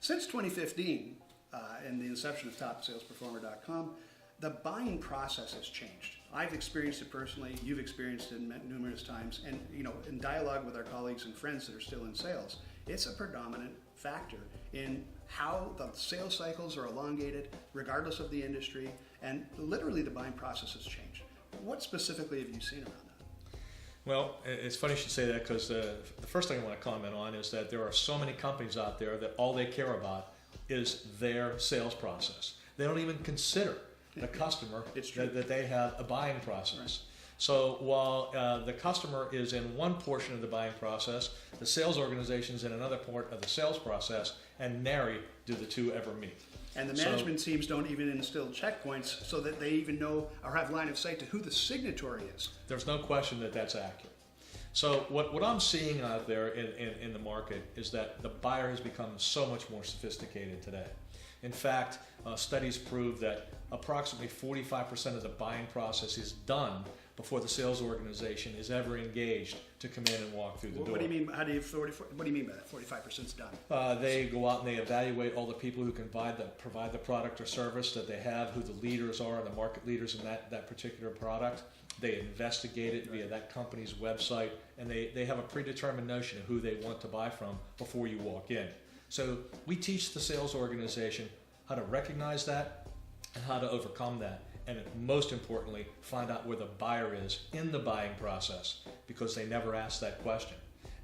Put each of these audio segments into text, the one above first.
Since 2015, and the inception of TopSalesPerformer.com, the buying process has changed. I've experienced it personally. You've experienced it numerous times, and in dialogue with our colleagues and friends that are still in sales, it's a predominant factor in how the sales cycles are elongated, regardless of the industry, and literally the buying process has changed. What specifically have you seen around that? Well, it's funny you should say that, because the first thing I want to comment on is that there are so many companies out there that all they care about is their sales process. They don't even consider the customer that they have a buying process. Right. So while the customer is in one portion of the buying process, the sales organization is in another part of the sales process, and nary do the two ever meet. And the management teams don't even instill checkpoints so that they even know or have line of sight to who the signatory is. There's no question that that's accurate. So what I'm seeing out there in the market is that the buyer has become so much more sophisticated today. In fact, studies prove that approximately 45% of the buying process is done before the sales organization is ever engaged to come in and walk through the door. What do you mean? What do you mean by that? 45% is done. They go out and they evaluate all the people who can provide the product or service that they have, who the leaders are, the market leaders in that particular product. They investigate it via that company's website, and they have a predetermined notion of who they want to buy from before you walk in. So we teach the sales organization how to recognize that and how to overcome that. And most importantly, find out where the buyer is in the buying process, because they never ask that question.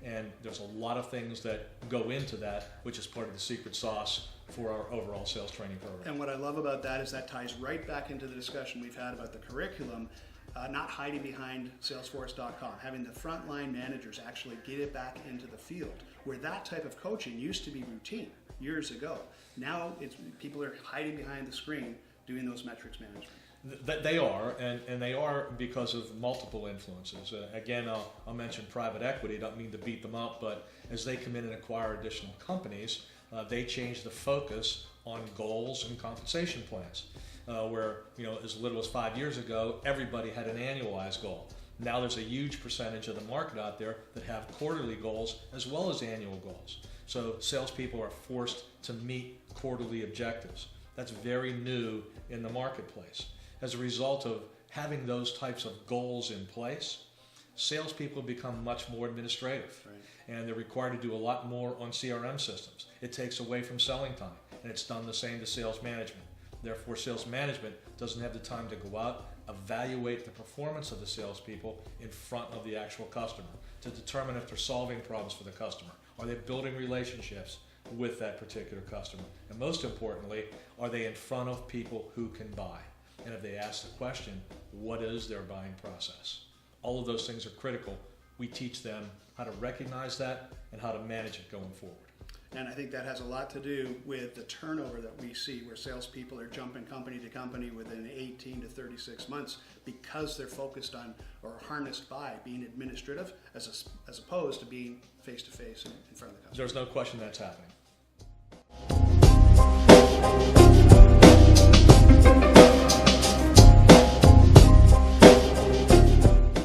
And there's a lot of things that go into that, which is part of the secret sauce for our overall sales training program. And what I love about that is that ties right back into the discussion we've had about the curriculum, not hiding behind Salesforce.com, having the frontline managers actually get it back into the field, where that type of coaching used to be routine years ago. Now people are hiding behind the screen doing those metrics management. They are, and they are because of multiple influences. Again, I'll mention private equity. I don't mean to beat them up, but as they come in and acquire additional companies, they change the focus on goals and compensation plans. Where as little as 5 years ago, everybody had an annualized goal. Now there's a huge percentage of the market out there that have quarterly goals as well as annual goals. So salespeople are forced to meet quarterly objectives. That's very new in the marketplace. As a result of having those types of goals in place, salespeople become much more administrative. Right. And they're required to do a lot more on CRM systems. It takes away from selling time, and it's done the same to sales management. Therefore, sales management doesn't have the time to go out, evaluate the performance of the salespeople in front of the actual customer to determine if they're solving problems for the customer. Are they building relationships with that particular customer? And most importantly, are they in front of people who can buy? And if they ask the question, what is their buying process? All of those things are critical. We teach them how to recognize that and how to manage it going forward. And I think that has a lot to do with the turnover that we see, where salespeople are jumping company to company within 18 to 36 months because they're focused on or harnessed by being administrative as opposed to being face-to-face in front of the customer. There's no question that's happening.